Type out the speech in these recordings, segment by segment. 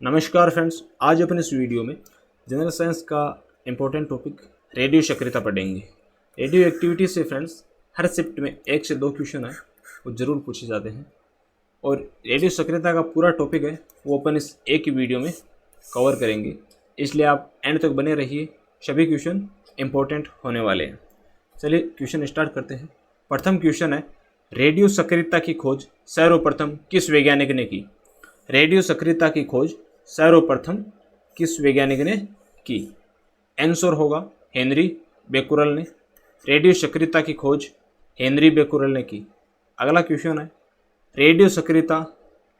नमस्कार फ्रेंड्स, आज अपन इस वीडियो में जनरल साइंस का इम्पोर्टेंट टॉपिक रेडियो सक्रियता पढ़ेंगे। रेडियो एक्टिविटी से फ्रेंड्स हर शिफ्ट में 1 से 2 क्वेश्चन है वो ज़रूर पूछे जाते हैं और रेडियो सक्रियता का पूरा टॉपिक है वो अपन इस एक ही वीडियो में कवर करेंगे, इसलिए आप एंड तक बने रहिए। सभी क्वेश्चन इम्पोर्टेंट होने वाले हैं। चलिए क्वेश्चन स्टार्ट करते हैं। प्रथम क्वेश्चन है, रेडियो सक्रियता की खोज सर्वप्रथम किस वैज्ञानिक ने की? रेडियो सक्रियता की खोज सर्वप्रथम किस वैज्ञानिक ने की? आंसर होगा हेनरी बेकुरल ने। रेडियो सक्रियता की खोज हेनरी बेकुरल ने की। अगला क्वेश्चन है, रेडियो सक्रियता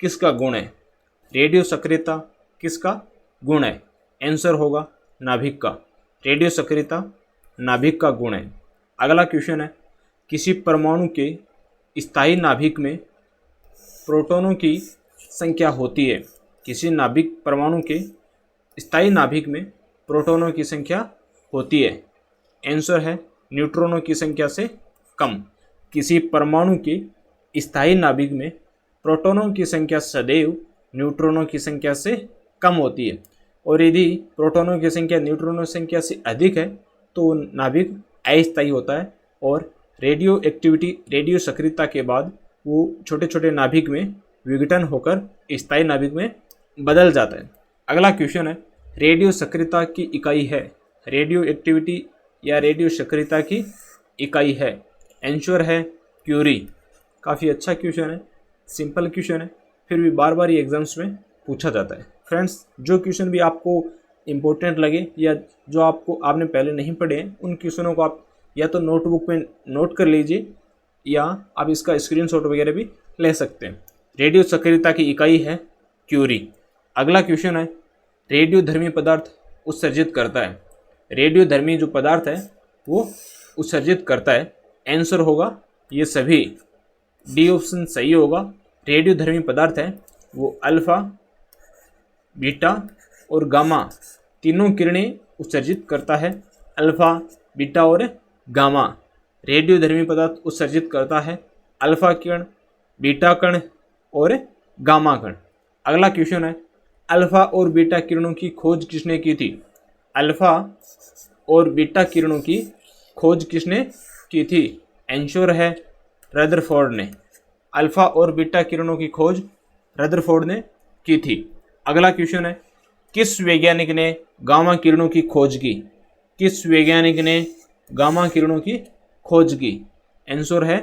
किसका गुण है? रेडियो सक्रियता किसका गुण है? आंसर होगा नाभिक का। रेडियो सक्रियता नाभिक का गुण है। अगला क्वेश्चन है, किसी परमाणु के स्थायी नाभिक में प्रोटॉनों की संख्या होती है? किसी नाभिक परमाणु के स्थायी नाभिक में प्रोटॉनों की संख्या होती है। आंसर है न्यूट्रॉनों की संख्या से कम। किसी परमाणु के स्थायी नाभिक में प्रोटॉनों की संख्या सदैव न्यूट्रॉनों की संख्या से कम होती है, और यदि प्रोटॉनों की संख्या न्यूट्रॉनों की संख्या से अधिक है तो नाभिक अस्थायी होता है और रेडियो एक्टिविटी रेडियो सक्रियता के बाद वो छोटे छोटे नाभिक में विघटन होकर स्थायी नाभिक में बदल जाता है। अगला क्वेश्चन है, रेडियो सक्रियता की इकाई है? रेडियो एक्टिविटी या रेडियो सक्रियता की इकाई है? आंसर है क्यूरी। काफ़ी अच्छा क्वेश्चन है, सिंपल क्वेश्चन है, फिर भी बार बार ये एग्जाम्स में पूछा जाता है। फ्रेंड्स, जो क्वेश्चन भी आपको इम्पोर्टेंट लगे या जो आपने पहले नहीं पढ़े हैं, उन क्वेश्चनों को आप या तो नोटबुक में नोट कर लीजिए या आप इसका स्क्रीनशॉट वगैरह भी ले सकते हैं। रेडियो सक्रियता की इकाई है क्यूरी। अगला क्वेश्चन है, रेडियोधर्मी पदार्थ उत्सर्जित करता है? रेडियोधर्मी जो पदार्थ है वो उत्सर्जित करता है। आंसर होगा ये सभी। डी ऑप्शन सही होगा। रेडियोधर्मी पदार्थ है वो अल्फा, बीटा और गामा तीनों किरणें उत्सर्जित करता है। अल्फा, बीटा और गामा रेडियोधर्मी पदार्थ उत्सर्जित करता है। अल्फा किरण, बीटा कण और गामा कण। अगला क्वेश्चन है, अल्फा और बीटा किरणों की खोज किसने की थी? अल्फा और बीटा किरणों की खोज किसने की थी? आंसर है रदरफोर्ड ने। अल्फा और बीटा किरणों की खोज रदरफोर्ड ने की थी। अगला क्वेश्चन है, किस वैज्ञानिक ने गामा किरणों की खोज की? किस वैज्ञानिक ने गामा किरणों की खोज की? आंसर है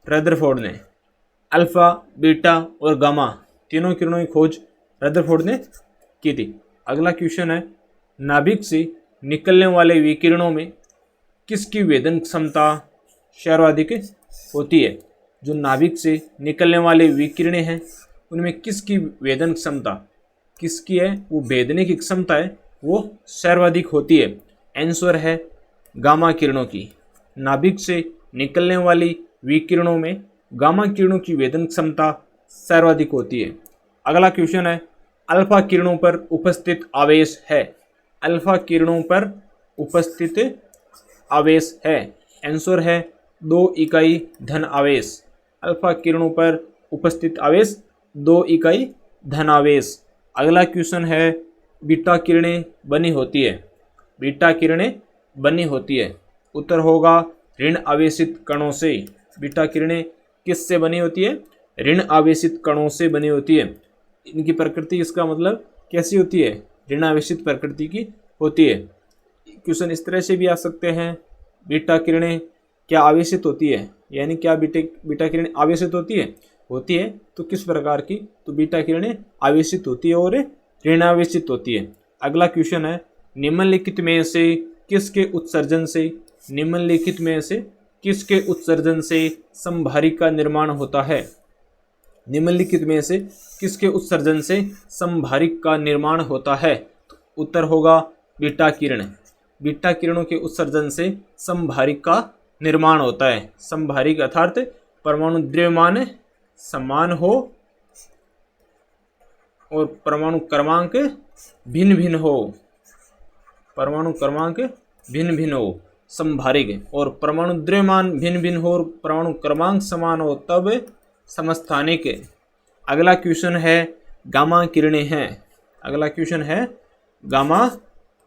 रदरफोर्ड ने। अल्फा, बीटा और गामा तीनों किरणों की खोज रदरफोर्ड ने की थी। अगला क्वेश्चन है, नाभिक से निकलने वाले विकिरणों में किसकी वेदन क्षमता सर्वाधिक होती है? जो नाभिक से निकलने वाले विकिरण हैं उनमें किसकी वेदन क्षमता किसकी है, वो भेदने की क्षमता है वो सर्वाधिक होती है। आंसर है गामा किरणों की। नाभिक से निकलने वाली विकिरणों में गामा किरणों की वेदन क्षमता सर्वाधिक होती है। अगला क्वेश्चन है, अल्फा किरणों पर उपस्थित आवेश है? अल्फा किरणों पर उपस्थित आवेश है। आंसर है 2 इकाई धन आवेश। अल्फा किरणों पर उपस्थित आवेश 2 इकाई धन आवेश। अगला क्वेश्चन है, बीटा किरणें बनी होती है? बीटा किरणें बनी होती है। उत्तर होगा ऋण आवेशित कणों से। बीटा किरणें किससे बनी होती है? ऋण आवेशित कणों से बनी होती है। इनकी प्रकृति, इसका मतलब कैसी होती है? ऋण आवेशित प्रकृति की होती है। क्वेश्चन इस तरह से भी आ सकते हैं, बीटा किरणें क्या आवेशित होती है? यानी क्या बीटा किरणें आवेशित होती है? होती है तो किस प्रकार की? तो बीटा किरणें आवेशित होती है और ऋण आवेशित होती है। अगला क्वेश्चन है, निम्नलिखित में से किसके उत्सर्जन से निम्नलिखित में से किसके उत्सर्जन से समभारिक का निर्माण होता है? निम्नलिखित में से किसके उत्सर्जन से समभारिक का निर्माण होता है? तो उत्तर होगा बीटा किरण। बीटा किरणों के उत्सर्जन से समभारिक का निर्माण होता है। समभारिक अर्थात परमाणु द्रव्यमान समान हो और परमाणु क्रमांक भिन्न भिन्न हो। परमाणु क्रमांक भिन्न भिन्न हो समभारिक, और परमाणु द्रव्यमान भिन्न भिन्न हो और परमाणु क्रमांक समान हो तब समस्थानिक। अगला क्वेश्चन है, गामा किरणें हैं? अगला क्वेश्चन है गामा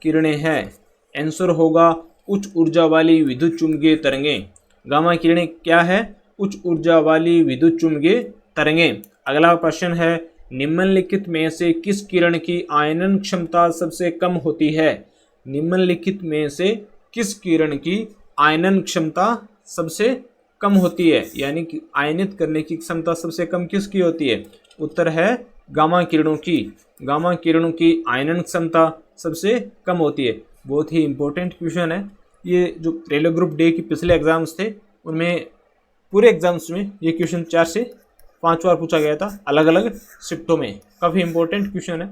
किरणें हैं। आंसर होगा उच्च ऊर्जा वाली विद्युत चुम्बकीय तरंगें। गामा किरणें क्या है? उच्च ऊर्जा वाली विद्युत चुम्बकीय तरंगें। अगला प्रश्न है निम्नलिखित में से किस किरण की आयनन क्षमता सबसे कम होती है? निम्नलिखित में से किस किरण की आयनन क्षमता सबसे कम होती है, यानी कि आयनित करने की क्षमता सबसे कम किसकी होती है? उत्तर है गामा किरणों की। गामा किरणों की आयनन क्षमता सबसे कम होती है। बहुत ही इंपॉर्टेंट क्वेश्चन है ये। जो रेलवे ग्रुप डी के पिछले एग्जाम्स थे उनमें पूरे एग्जाम्स में ये क्वेश्चन 4 से 5 बार पूछा गया था अलग अलग शिफ्टों में। काफ़ी इंपॉर्टेंट क्वेश्चन है,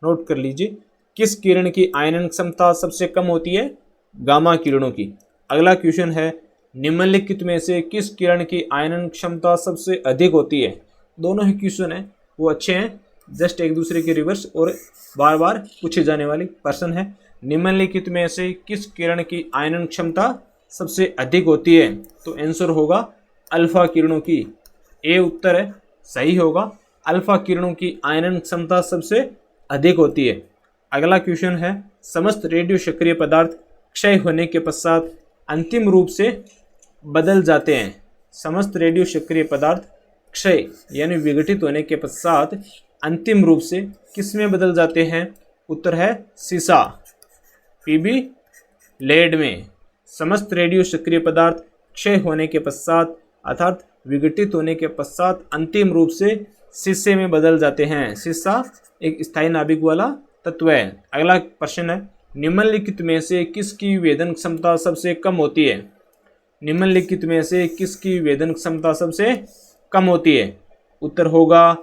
नोट कर लीजिए। किस किरण की आयनन क्षमता सबसे कम होती है? गामा किरणों की। अगला क्वेश्चन है निम्नलिखित में से किस किरण की आयनन क्षमता सबसे अधिक होती है? दोनों ही क्वेश्चन है वो अच्छे हैं, जस्ट एक दूसरे के रिवर्स और बार बार पूछे जाने वाली प्रश्न है। निम्नलिखित में से किस किरण की आयनन क्षमता सबसे अधिक होती है? तो आंसर होगा अल्फा किरणों की। ए उत्तर है, सही होगा। अल्फा किरणों की आयनन क्षमता सबसे अधिक होती है। अगला क्वेश्चन है समस्त रेडियो सक्रिय पदार्थ क्षय होने के पश्चात अंतिम रूप से बदल जाते हैं। समस्त रेडियो सक्रिय पदार्थ क्षय यानी विघटित होने के पश्चात अंतिम रूप से किस में बदल जाते हैं? उत्तर है सीसा, पीबी लेड में। समस्त रेडियो सक्रिय पदार्थ क्षय होने के पश्चात अर्थात विघटित होने के पश्चात अंतिम रूप से शीशे में बदल जाते हैं। शीशा एक स्थायी नाभिक वाला तत्व है। अगला प्रश्न है निम्नलिखित में से किसकी वेदन क्षमता सबसे कम होती है? निम्नलिखित में से किसकी वेदन क्षमता सबसे कम होती है? उत्तर होगा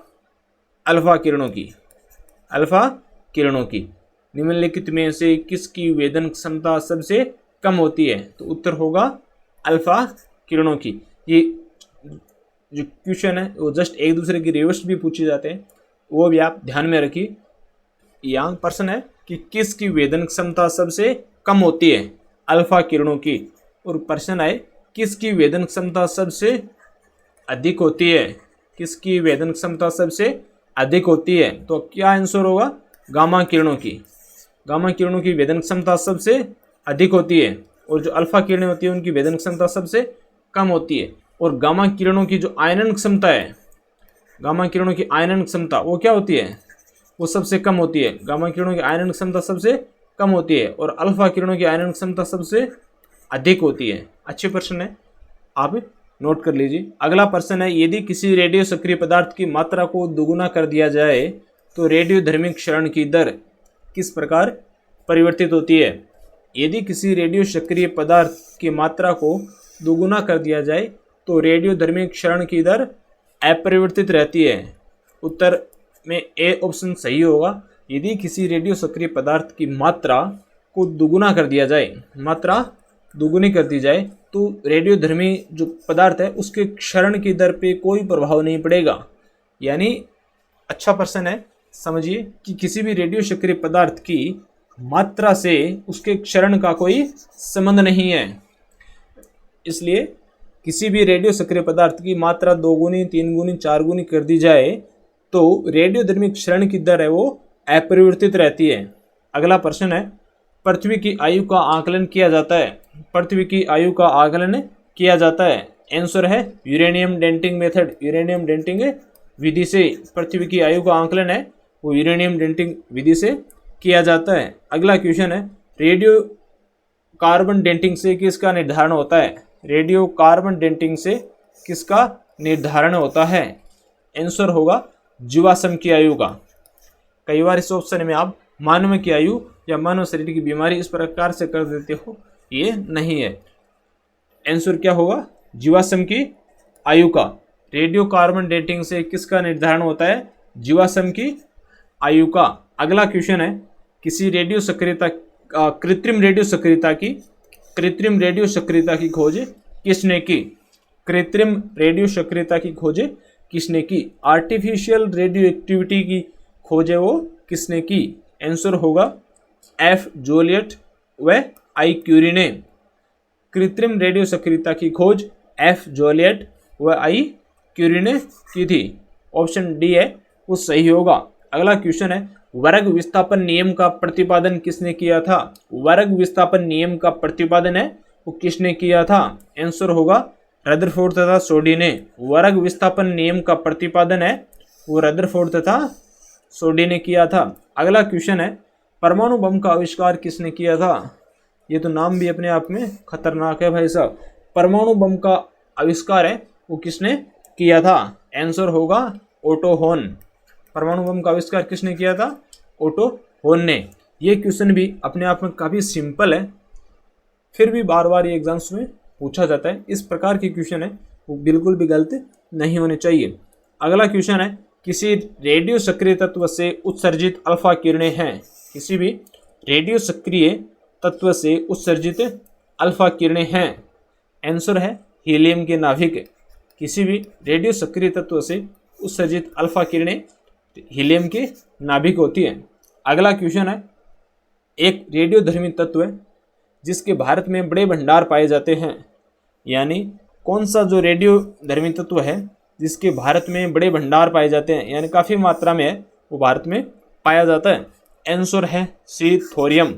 अल्फा किरणों की। अल्फा किरणों की। निम्नलिखित में से किसकी वेदन क्षमता सबसे कम होती है? तो उत्तर होगा अल्फा किरणों की। ये जो क्वेश्चन है वो जस्ट एक दूसरे की रिवर्स भी पूछे जाते हैं, वो भी आप ध्यान में रखिए। यहाँ प्रश्न है कि किसकी वेदन क्षमता सबसे कम होती है? अल्फा किरणों की। और प्रश्न है किसकी वेदन क्षमता सबसे अधिक होती है? किसकी वेदन क्षमता सबसे अधिक होती है? तो क्या आंसर होगा? गामा किरणों की। गामा किरणों की वेदन क्षमता सबसे अधिक होती है और जो अल्फा किरणें होती है उनकी वेदन क्षमता सबसे कम होती है। और गामा किरणों की जो आयनन क्षमता है, गामा किरणों की आयनन क्षमता वो क्या होती है? वो सबसे कम होती है। गामा किरणों की आयनन क्षमता सबसे कम होती है और अल्फा किरणों की आयनन क्षमता सबसे अधिक होती है। अच्छे प्रश्न है, आप नोट कर लीजिए। अगला प्रश्न है यदि किसी रेडियो सक्रिय पदार्थ की मात्रा को दोगुना कर दिया जाए तो रेडियोधर्मी क्षरण की दर किस प्रकार परिवर्तित होती है? यदि किसी रेडियो सक्रिय पदार्थ की मात्रा को दोगुना कर दिया जाए तो रेडियोधर्मी क्षरण की दर अपरिवर्तित रहती है। उत्तर में ए ऑप्शन सही होगा। यदि किसी रेडियो सक्रिय पदार्थ की मात्रा को दोगुना कर दिया जाए, मात्रा दोगुनी कर दी जाए, तो रेडियोधर्मी जो पदार्थ है उसके क्षरण की दर पे कोई प्रभाव नहीं पड़ेगा। यानी अच्छा प्रश्न है, समझिए कि किसी भी रेडियो सक्रिय पदार्थ की मात्रा से उसके क्षरण का कोई संबंध नहीं है। इसलिए किसी भी रेडियो सक्रिय पदार्थ की मात्रा 2 गुनी 3 गुनी 4 गुनी कर दी जाए तो रेडियोधर्मी क्षरण की दर है वो अपरिवर्तित रहती है। अगला प्रश्न है पृथ्वी की आयु का आकलन किया जाता है। पृथ्वी की आयु का आकलन किया जाता है। आंसर है uranium dating method. Uranium dating विधि से पृथ्वी की आयु का आकलन है वो यूरेनियम डेंटिंग विधि से किया जाता है। अगला क्वेश्चन है रेडियो कार्बन डेंटिंग से किसका निर्धारण होता है? रेडियो कार्बन डेंटिंग से किसका निर्धारण होता है? आंसर होगा जीवाश्म की आयु का। कई बार इस ऑप्शन में आप मानव की आयु या मानव शरीर की बीमारी इस प्रकार से कर देते हो, ये नहीं है। आंसर क्या होगा? जीवाश्म की आयु का। रेडियो कार्बन डेटिंग से किसका निर्धारण होता है? जीवाश्म की आयु का। अगला क्वेश्चन है किसी रेडियो सक्रियता कृत्रिम रेडियो सक्रियता की खोज किसने की? कृत्रिम रेडियो सक्रियता की खोज किसने की? आर्टिफिशियल रेडियो एक्टिविटी की खोज है वो किसने की? आंसर होगा एफ जोलियट व आई क्यूरी ने। कृत्रिम रेडियो सक्रियता की खोज एफ जोलियट व आई क्यूरी ने की थी। ऑप्शन डी है वो सही होगा। अगला क्वेश्चन है वर्ग विस्थापन नियम का प्रतिपादन किसने किया था? वर्ग विस्थापन नियम का प्रतिपादन है वो किसने किया था? आंसर होगा रदरफोर्ड तथा सोडी ने। वर्ग विस्थापन नियम का प्रतिपादन है वो रदरफोर्ड तथा सोडी ने किया था। अगला क्वेश्चन है, परमाणु बम का आविष्कार किसने किया था? ये तो नाम भी अपने आप में खतरनाक है भाई साहब। परमाणु बम का आविष्कार है वो किसने किया था? आंसर होगा ओटो होन। परमाणु बम का आविष्कार किसने किया था? ओटो होन ने। ये क्वेश्चन भी अपने आप में काफ़ी सिंपल है, फिर भी बार बार ये एग्जाम्स में पूछा जाता है। इस प्रकार के क्वेश्चन है वो बिल्कुल भी गलत नहीं होने चाहिए। अगला क्वेश्चन है, किसी रेडियो सक्रिय तत्व से उत्सर्जित अल्फा किरणें हैं। किसी भी रेडियो सक्रिय तत्व से उत्सर्जित अल्फा किरणें हैं। आंसर है हीलियम के नाभिक। किसी भी रेडियो सक्रिय तत्व से उत्सर्जित अल्फा किरणें हीलियम के नाभिक होती है। अगला क्वेश्चन है, एक रेडियोधर्मी तत्व है जिसके भारत में बड़े भंडार पाए जाते हैं। यानी कौन सा जो रेडियोधर्मी तत्व है जिसके भारत में बड़े भंडार पाए जाते हैं, यानी काफ़ी मात्रा में है वो भारत में पाया जाता है। आंसर है सी थोरियम।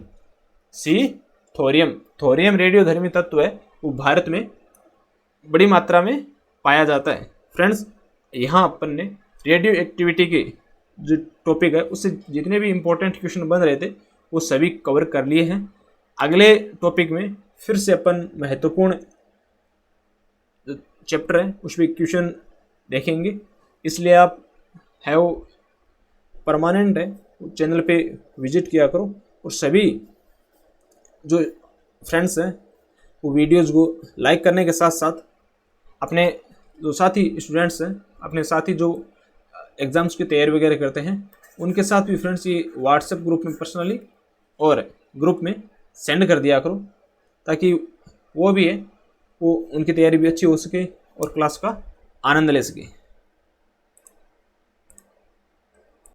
सी थोरियम। थोरियम रेडियोधर्मी तत्व है वो भारत में बड़ी मात्रा में पाया जाता है। फ्रेंड्स, यहाँ अपन ने रेडियो एक्टिविटी के जो टॉपिक है उससे जितने भी इम्पोर्टेंट क्वेश्चन बन रहे थे वो सभी कवर कर लिए हैं। अगले टॉपिक में फिर से अपन महत्वपूर्ण चैप्टर है उस पर क्वेश्चन देखेंगे, इसलिए आप है वो परमानेंट है चैनल पे विजिट किया करो। और सभी जो फ्रेंड्स हैं वो वीडियोज़ को लाइक करने के साथ साथ अपने जो साथी स्टूडेंट्स हैं, अपने साथी जो एग्ज़ाम्स की तैयारी वगैरह करते हैं उनके साथ भी फ्रेंड्स ये व्हाट्सएप ग्रुप में पर्सनली और ग्रुप में सेंड कर दिया करो, ताकि वो भी है वो उनकी तैयारी भी अच्छी हो सके और क्लास का आनंद ले सके।